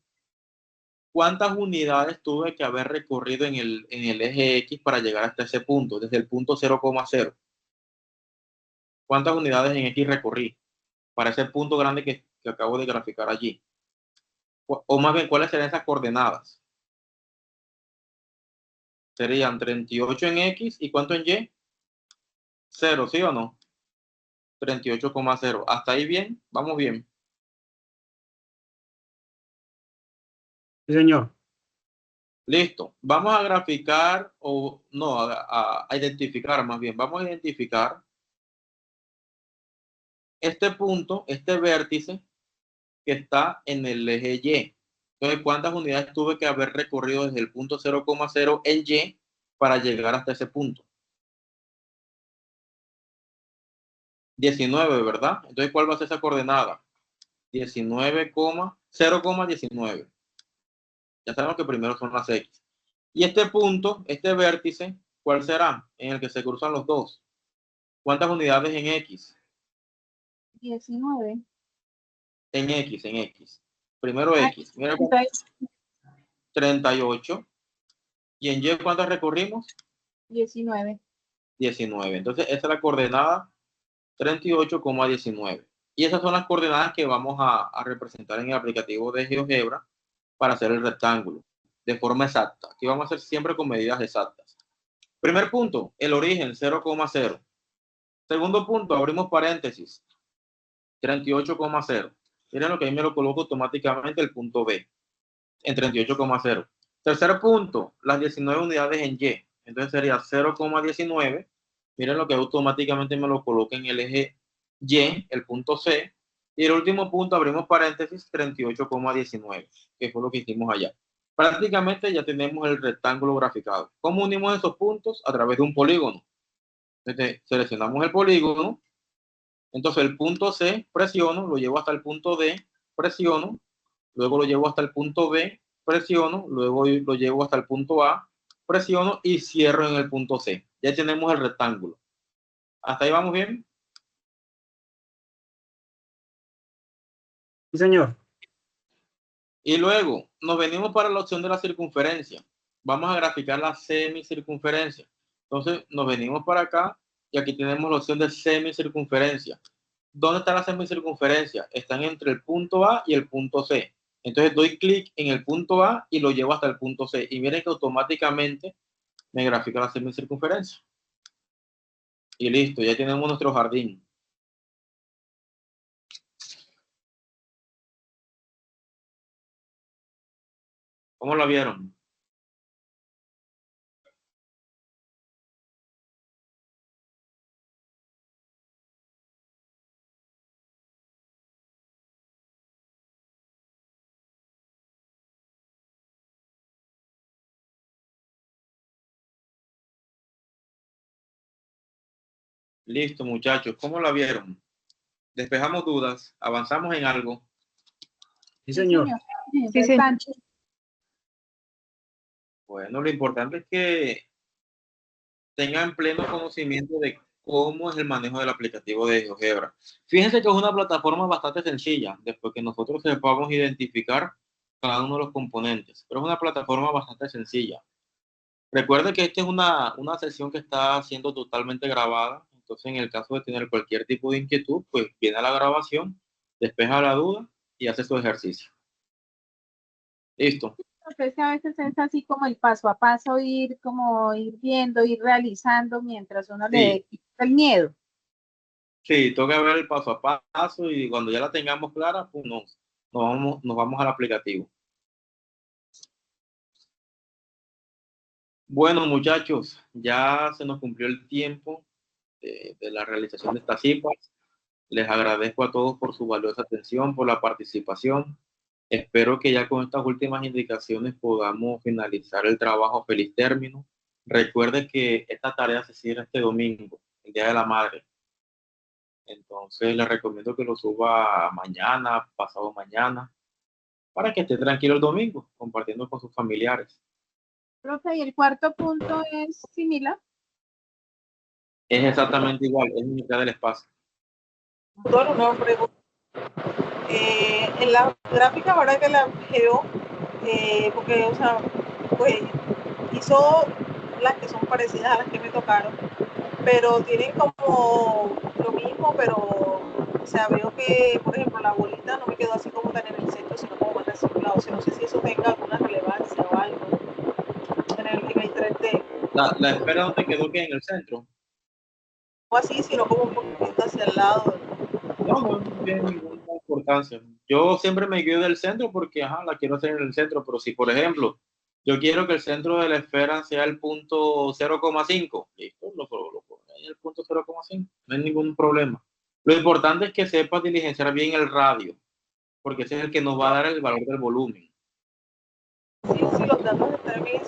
S1: ¿cuántas unidades tuve que haber recorrido en el eje X para llegar hasta ese punto, desde el punto 0,0? ¿Cuántas unidades en X recorrí para ese punto grande que acabo de graficar allí? O más bien, ¿cuáles serían esas coordenadas? Serían 38 en X y ¿cuánto en Y? 0, ¿sí o no? 38,0. ¿Hasta ahí bien? ¿Vamos bien?
S5: Sí, señor.
S1: Listo. Vamos a graficar, o no, a identificar más bien. Vamos a identificar este punto, este vértice que está en el eje Y. Entonces, ¿cuántas unidades tuve que haber recorrido desde el punto 0,0 en Y para llegar hasta ese punto? 19, ¿verdad? Entonces, ¿cuál va a ser esa coordenada? 0,19. Ya sabemos que primero son las X. Y este punto, este vértice, ¿cuál será? En el que se cruzan los dos. ¿Cuántas unidades en X?
S2: 19.
S1: En X. Primero X. Mira, 38. ¿Y en Y cuántas recorrimos?
S2: 19.
S1: 19. Entonces, esa es la coordenada 38,19. Y esas son las coordenadas que vamos a representar en el aplicativo de GeoGebra para hacer el rectángulo de forma exacta. Aquí vamos a hacer siempre con medidas exactas. Primer punto, el origen 0,0. Segundo punto, abrimos paréntesis, 38,0. Miren lo que ahí me lo coloco automáticamente el punto B, en 38,0. Tercer punto, las 19 unidades en Y. Entonces sería 0,19. Miren lo que automáticamente me lo coloca en el eje Y, el punto C. Y el último punto, abrimos paréntesis, 38,19, que fue lo que hicimos allá. Prácticamente ya tenemos el rectángulo graficado. ¿Cómo unimos esos puntos? A través de un polígono. Entonces, seleccionamos el polígono. Entonces el punto C, presiono, lo llevo hasta el punto D, presiono, luego lo llevo hasta el punto B, presiono, luego lo llevo hasta el punto A, presiono y cierro en el punto C. Ya tenemos el rectángulo. ¿Hasta ahí vamos bien?
S5: Sí, señor.
S1: Y luego nos venimos para la opción de la circunferencia. Vamos a graficar la semicircunferencia. Entonces nos venimos para acá y aquí tenemos la opción de semicircunferencia. ¿Dónde está la semicircunferencia? Están entre el punto A y el punto C. Entonces doy clic en el punto A y lo llevo hasta el punto C. Y miren que automáticamente me grafica la semicircunferencia. Y listo, ya tenemos nuestro jardín. ¿Cómo lo vieron? Listo, muchachos. ¿Cómo la vieron? Despejamos dudas, avanzamos en algo.
S5: Sí, señor.
S7: Sí, señor.
S2: Bastante.
S1: Bueno, lo importante es que tengan pleno conocimiento de cómo es el manejo del aplicativo de GeoGebra. Fíjense que es una plataforma bastante sencilla, después que nosotros sepamos identificar cada uno de los componentes, pero es una plataforma bastante sencilla. Recuerde que esta es una sesión que está siendo totalmente grabada, entonces en el caso de tener cualquier tipo de inquietud, pues viene a la grabación, despeja la duda y hace su ejercicio. Listo.
S2: Entonces a veces es así como el paso a paso, ir viendo, ir realizando mientras uno le quita el miedo.
S1: Sí, toca ver el paso a paso y cuando ya la tengamos clara, pues nos vamos al aplicativo. Bueno, muchachos, ya se nos cumplió el tiempo de la realización de estas cipas. Les agradezco a todos por su valiosa atención, por la participación. Espero que ya con estas últimas indicaciones podamos finalizar el trabajo a feliz término. Recuerde que esta tarea se cierra este domingo, el Día de la Madre. Entonces les recomiendo que lo suba mañana, pasado mañana, para que esté tranquilo el domingo, compartiendo con sus familiares.
S2: Profe, y el cuarto punto es similar.
S1: Es exactamente igual, es mitad del espacio.
S4: Tutor, una pregunta. En la gráfica ahora que la veo, porque, o sea, pues hizo las que son parecidas a las que me tocaron, pero tienen como lo mismo, pero, o sea, veo que, por ejemplo, la bolita no me quedó así como tan en el centro, sino como más recirculado. O sea, no sé si eso tenga alguna relevancia o algo en el 3D.
S1: La esfera no te quedó que en el centro.
S4: No así, sino como un poquito hacia el lado.
S1: No tiene ninguna importancia. Yo siempre me guío del centro porque, la quiero hacer en el centro, pero si, por ejemplo, yo quiero que el centro de la esfera sea el punto 0,5, listo, lo pongo en el punto 0,5, no hay ningún problema. Lo importante es que sepas diligenciar bien el radio, porque ese es el que nos va a dar el valor del volumen.
S4: Sí, los datos están bien